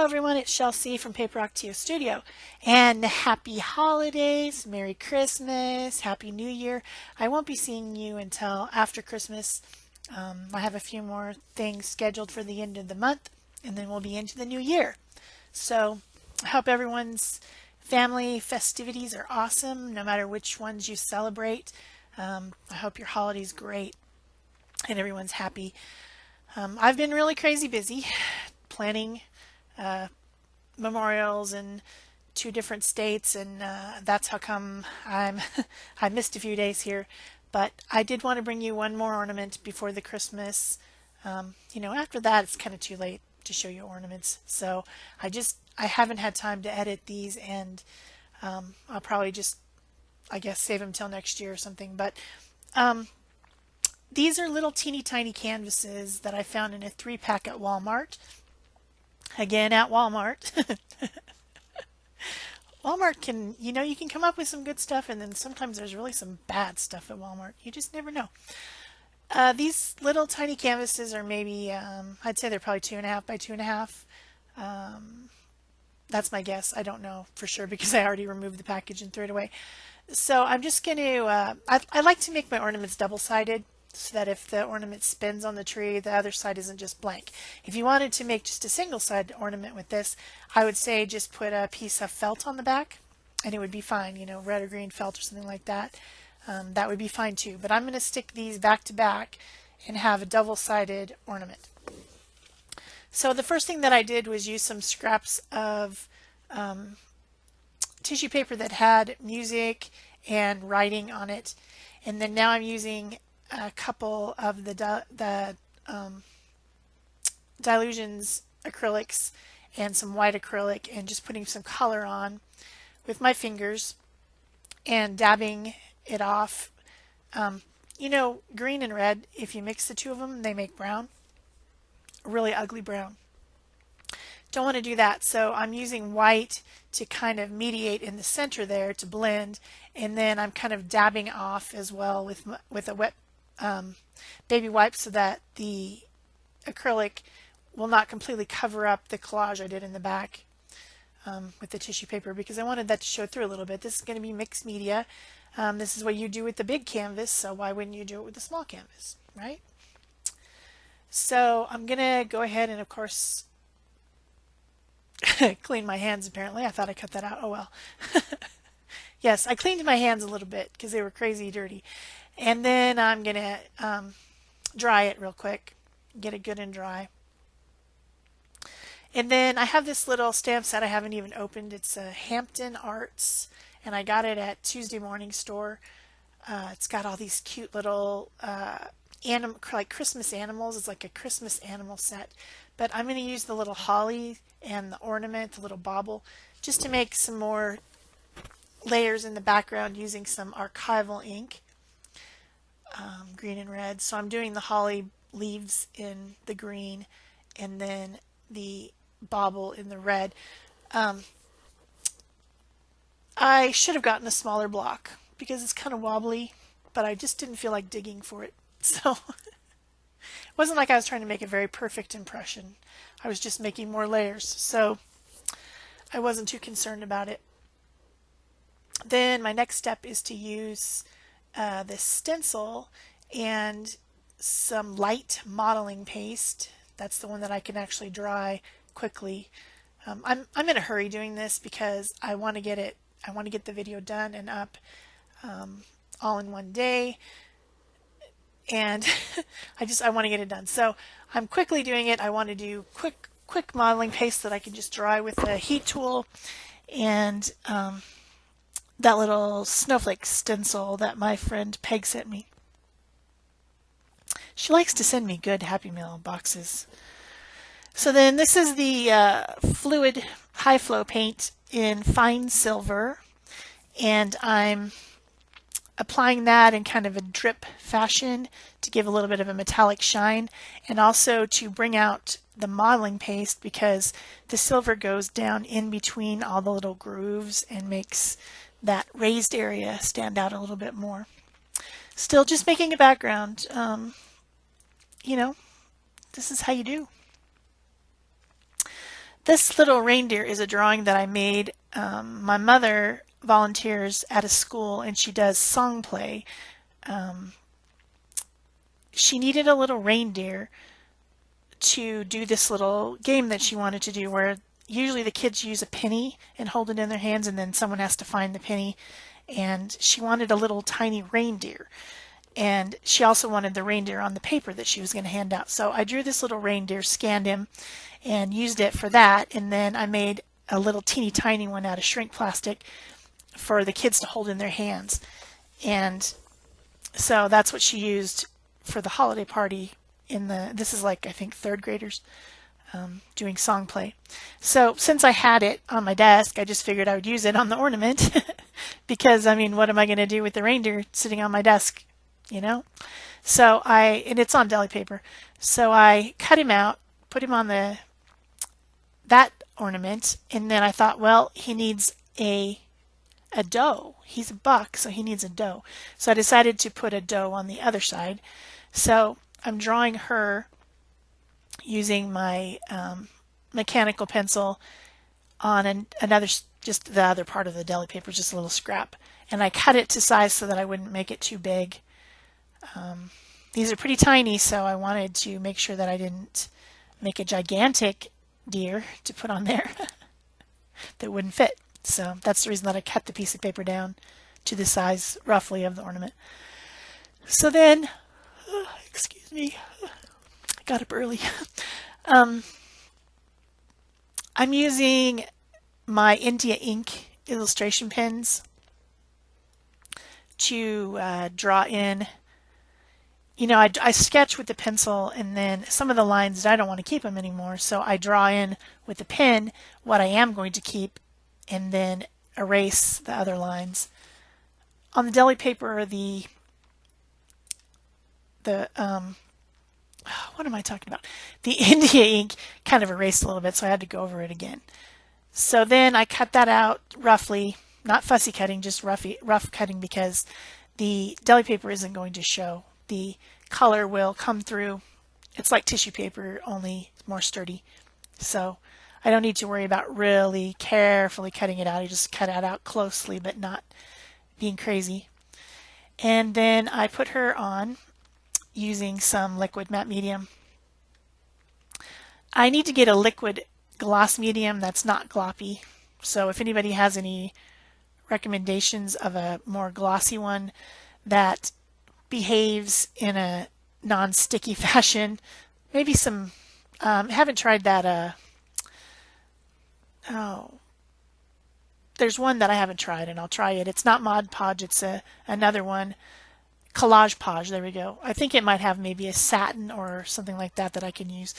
Hello everyone, it's Shel from Paper Octio Studio, and happy holidays, Merry Christmas, Happy New Year. I won't be seeing you until after Christmas. I have a few more things scheduled for the end of the month, and then we'll be into the new year. So I hope everyone's family festivities are awesome, no matter which ones you celebrate. I hope your holiday's great and everyone's happy. I've been really crazy busy planning memorials in two different states, and that's how come I missed a few days here. But I did want to bring you one more ornament before the Christmas. After that, it's kind of too late to show you ornaments. So I haven't had time to edit these, and I'll probably just, I guess, save them till next year or something. But these are little teeny tiny canvases that I found in a 3-pack at Walmart. Again, at Walmart. Walmart can, you can come up with some good stuff, and then sometimes there's really some bad stuff at Walmart. You just never know. These little tiny canvases are maybe, I'd say they're probably 2.5 by 2.5. That's my guess. I don't know for sure because I already removed the package and threw it away. So I'm just going to, I like to make my ornaments double-sided, so that if the ornament spins on the tree, the other side isn't just blank. If you wanted to make just a single-sided ornament with this, I would say just put a piece of felt on the back, and it would be fine, red or green felt or something like that. That would be fine too. But I'm going to stick these back to back and have a double-sided ornament. So the first thing that I did was use some scraps of tissue paper that had music and writing on it, and then now I'm using a couple of the Dilutions acrylics and some white acrylic, and just putting some color on with my fingers and dabbing it off. Green and red, if you mix the two of them, they make brown, a really ugly brown. Don't want to do that, so I'm using white to kind of mediate in the center there to blend, and then I'm kind of dabbing off as well with a wet baby wipe, so that the acrylic will not completely cover up the collage I did in the back with the tissue paper, because I wanted that to show through a little bit. This is going to be mixed media. This is what you do with the big canvas, so why wouldn't you do it with the small canvas, right? So I'm going to go ahead and, of course, clean my hands apparently. I thought I cut that out. Oh well. Yes, I cleaned my hands a little bit because they were crazy dirty. And then I'm going to dry it real quick, get it good and dry. And then I have this little stamp set I haven't even opened. It's a Hampton Arts, and I got it at Tuesday Morning Store. It's got all these cute little like Christmas animals. It's like a Christmas animal set. But I'm going to use the little holly and the ornament, the little bauble, just to make some more layers in the background using some archival ink. Green and red. So I'm doing the holly leaves in the green and then the bauble in the red. I should have gotten a smaller block because it's kind of wobbly, but I just didn't feel like digging for it. So it wasn't like I was trying to make a very perfect impression. I was just making more layers, so I wasn't too concerned about it. Then my next step is to use this stencil and some light modeling paste. That's the one that I can actually dry quickly. I'm in a hurry doing this because I want to get the video done and up all in one day, and I want to get it done. So I'm quickly doing it. I want to do quick modeling paste that I can just dry with a heat tool, and that little snowflake stencil that my friend Peg sent me. She likes to send me good Happy Meal boxes. So then this is the fluid high flow paint in fine silver, and I'm applying that in kind of a drip fashion to give a little bit of a metallic shine, and also to bring out the modeling paste because the silver goes down in between all the little grooves and makes that raised area stand out a little bit more. Still just making a background. This is how you do. This little reindeer is a drawing that I made. My mother volunteers at a school and she does song play. Um, she needed a little reindeer to do this little game that she wanted to do where usually the kids use a penny and hold it in their hands and then someone has to find the penny. And she wanted a little tiny reindeer. And she also wanted the reindeer on the paper that she was going to hand out. So I drew this little reindeer, scanned him, and used it for that. And then I made a little teeny tiny one out of shrink plastic for the kids to hold in their hands. And so that's what she used for the holiday party this is like, I think, third graders doing song play. So since I had it on my desk, I just figured I would use it on the ornament because, I mean, what am I going to do with the reindeer sitting on my desk, you know? And it's on deli paper. So I cut him out, put him on that ornament, and then I thought, well, he needs a doe. He's a buck, so he needs a doe. So I decided to put a doe on the other side. So I'm drawing her using my mechanical pencil on just the other part of the deli paper, just a little scrap. And I cut it to size so that I wouldn't make it too big. These are pretty tiny, so I wanted to make sure that I didn't make a gigantic deer to put on there that wouldn't fit. So that's the reason that I cut the piece of paper down to the size roughly of the ornament. So then, excuse me, I got up early. I'm using my India ink illustration pens to draw in. You know, I sketch with the pencil and then some of the lines, I don't want to keep them anymore, so I draw in with the pen what I am going to keep and then erase the other lines. On the deli paper, what am I talking about? The India ink kind of erased a little bit, so I had to go over it again. So then I cut that out roughly, not fussy cutting, just rough cutting because the deli paper isn't going to show. The color will come through. It's like tissue paper, only more sturdy. So I don't need to worry about really carefully cutting it out. I just cut it out closely, but not being crazy. And then I put her on using some liquid matte medium. I need to get a liquid gloss medium that's not gloppy. So if anybody has any recommendations of a more glossy one that behaves in a non-sticky fashion, maybe some, haven't tried that, there's one that I haven't tried and I'll try it. It's not Mod Podge, it's another one. Collage Podge, there we go. I think it might have maybe a satin or something like that that I can use.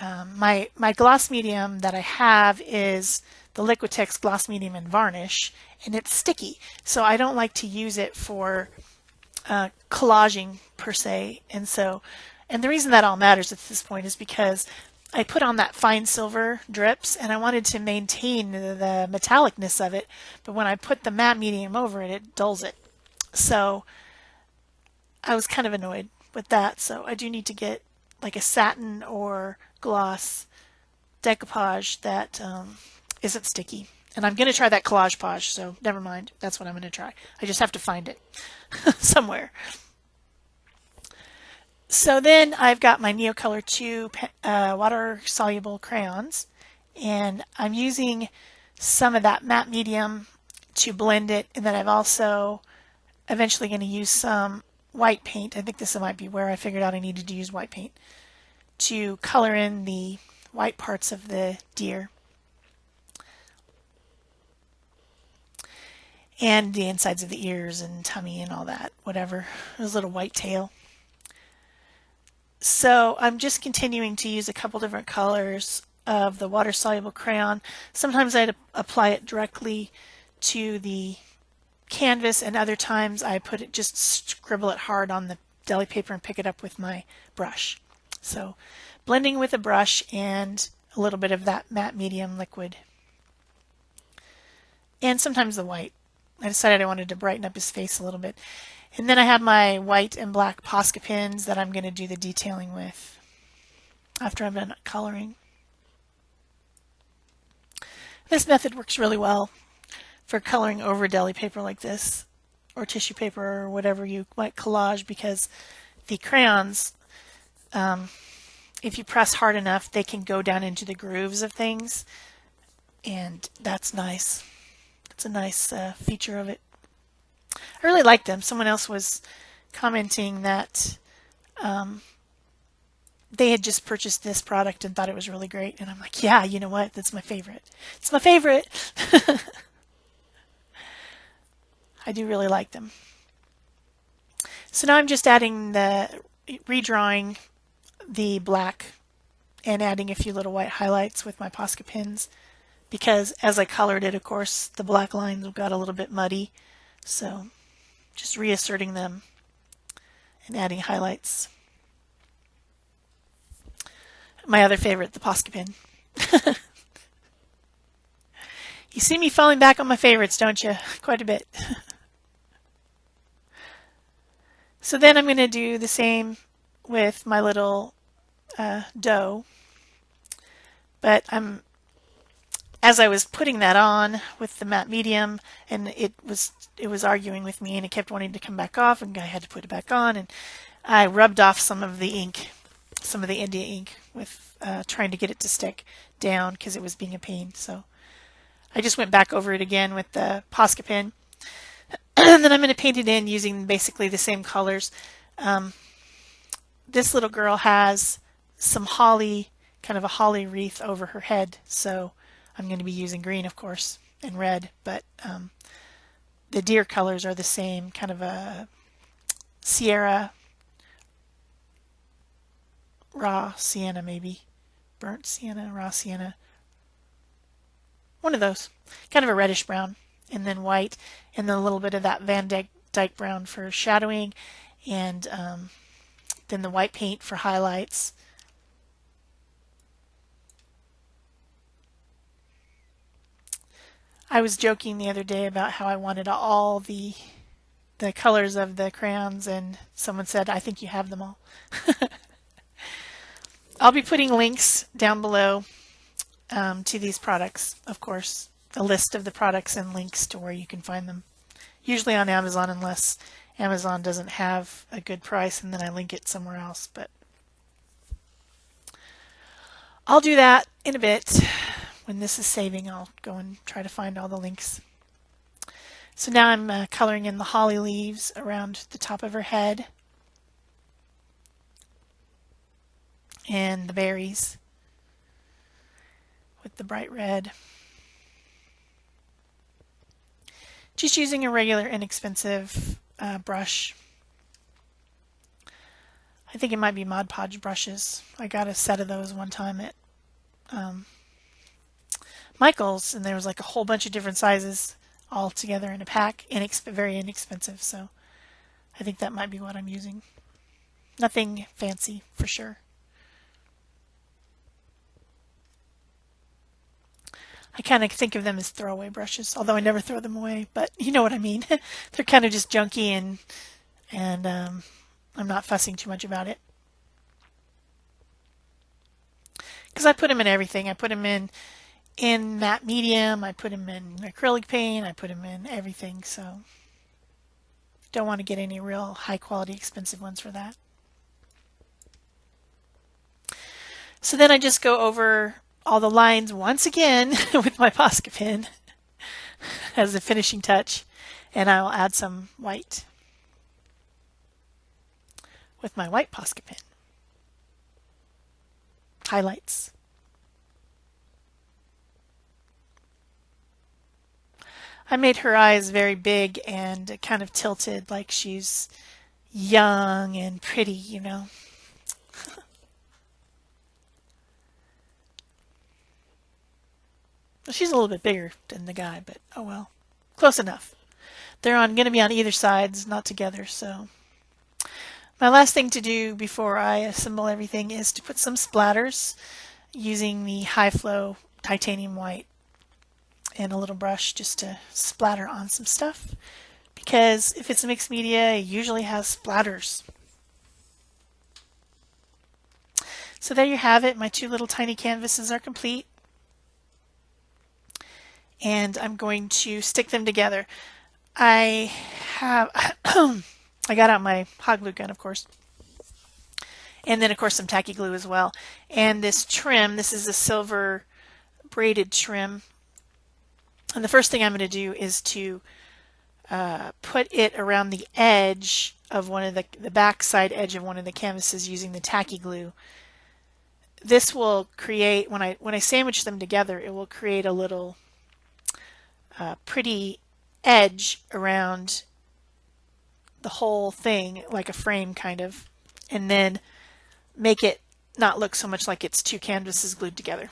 My gloss medium that I have is the Liquitex Gloss Medium and Varnish, and it's sticky. So I don't like to use it for collaging per se. And the reason that all matters at this point is because I put on that fine silver drips and I wanted to maintain the metallicness of it, but when I put the matte medium over it, it dulls it. So I was kind of annoyed with that, so I do need to get like a satin or gloss decoupage that isn't sticky. And I'm going to try that Collage Podge, so never mind. That's what I'm going to try. I just have to find it somewhere. So then I've got my Neocolor 2 water-soluble crayons, and I'm using some of that matte medium to blend it, and then I'm also eventually going to use some white paint. I think this might be where I figured out I needed to use white paint to color in the white parts of the deer and the insides of the ears and tummy and all that, whatever, his little white tail. So I'm just continuing to use a couple different colors of the water-soluble crayon. Sometimes I'd apply it directly to the canvas, and other times I just scribble it hard on the deli paper and pick it up with my brush. So blending with a brush and a little bit of that matte medium liquid. And sometimes the white. I decided I wanted to brighten up his face a little bit. And then I have my white and black Posca pens that I'm going to do the detailing with after I'm done coloring. This method works really well for coloring over deli paper like this, or tissue paper, or whatever you might collage, because the crayons, if you press hard enough, they can go down into the grooves of things, and that's nice. It's a nice feature of it. I really like them. Someone else was commenting that they had just purchased this product and thought it was really great. And I'm like, yeah, you know what? That's my favorite. It's my favorite. I do really like them. So now I'm just redrawing the black and adding a few little white highlights with my Posca pins, because as I colored it, of course, the black lines got a little bit muddy. So just reasserting them and adding highlights. My other favorite, the Posca pin. You see me falling back on my favorites, don't you? Quite a bit. So then I'm going to do the same with my little doe. But as I was putting that on with the matte medium, and it was arguing with me, and it kept wanting to come back off, and I had to put it back on, and I rubbed off some of the ink, some of the India ink, with trying to get it to stick down because it was being a pain. So I just went back over it again with the Posca pen. And then I'm going to paint it in using basically the same colors. This little girl has some holly, kind of a holly wreath over her head, so I'm going to be using green, of course, and red, but the deer colors are the same, kind of a Sierra, raw sienna maybe, burnt sienna, raw sienna, one of those, kind of a reddish brown, and then white, and then a little bit of that Van Dyke brown for shadowing, and then the white paint for highlights. I was joking the other day about how I wanted all the colors of the crayons, and someone said, I think you have them all. I'll be putting links down below to these products, of course, a list of the products and links to where you can find them. Usually on Amazon, unless Amazon doesn't have a good price, and then I link it somewhere else. But I'll do that in a bit. When this is saving, I'll go and try to find all the links. So now I'm coloring in the holly leaves around the top of her head and the berries with the bright red. Just using a regular inexpensive brush. I think it might be Mod Podge brushes. I got a set of those one time at Michael's, and there was like a whole bunch of different sizes all together in a pack, very inexpensive, so I think that might be what I'm using. Nothing fancy for sure. I kind of think of them as throwaway brushes, although I never throw them away, but you know what I mean. They're kind of just junky, and I'm not fussing too much about it. Because I put them in everything. I put them in matte medium, I put them in acrylic paint, I put them in everything, so don't want to get any real high quality expensive ones for that. So then I just go over all the lines once again with my Posca pen as a finishing touch, and I will add some white with my white Posca pen. Highlights. I made her eyes very big and kind of tilted, like she's young and pretty, you know. Well, she's a little bit bigger than the guy, but oh well. Close enough. They're going to be on either sides, not together, so. My last thing to do before I assemble everything is to put some splatters using the High Flow titanium white and a little brush just to splatter on some stuff, because if it's a mixed media, it usually has splatters. So there you have it. My two little tiny canvases are complete. and I'm going to stick them together. I have I got out my hot glue gun, of course, and then of course some tacky glue as well. And this trim, this is a silver braided trim. And the first thing I'm going to do is to put it around the edge of one of the backside edge of one of the canvases using the tacky glue. This will create, when I sandwich them together, it will create a little pretty edge around the whole thing, like a frame kind of, and then make it not look so much like it's two canvases glued together.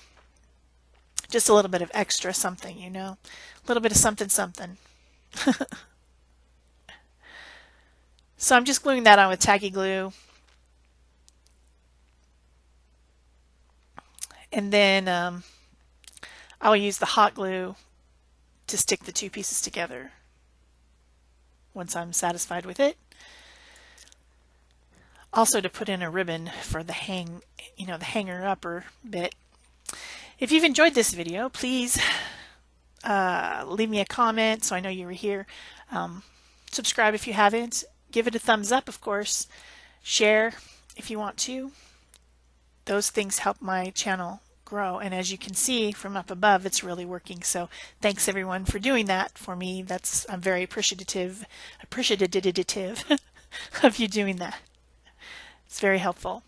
Just a little bit of extra something, you know, a little bit of something something. So I'm just gluing that on with tacky glue. And then I'll use the hot glue to stick the two pieces together once I'm satisfied with it. Also to put in a ribbon for the the hanger upper bit. If you've enjoyed this video, please leave me a comment so I know you were here. Subscribe if you haven't. Give it a thumbs up, of course. Share if you want to. Those things help my channel grow, and as you can see from up above, it's really working. So thanks everyone for doing that for me. I'm very appreciative of you doing that. It's very helpful.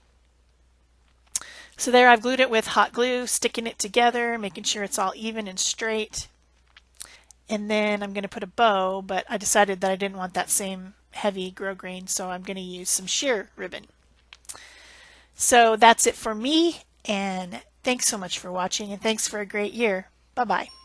So there, I've glued it with hot glue, sticking it together, making sure it's all even and straight. And then I'm going to put a bow, but I decided that I didn't want that same heavy grosgrain, so I'm going to use some sheer ribbon. So that's it for me, and thanks so much for watching, and thanks for a great year. Bye-bye.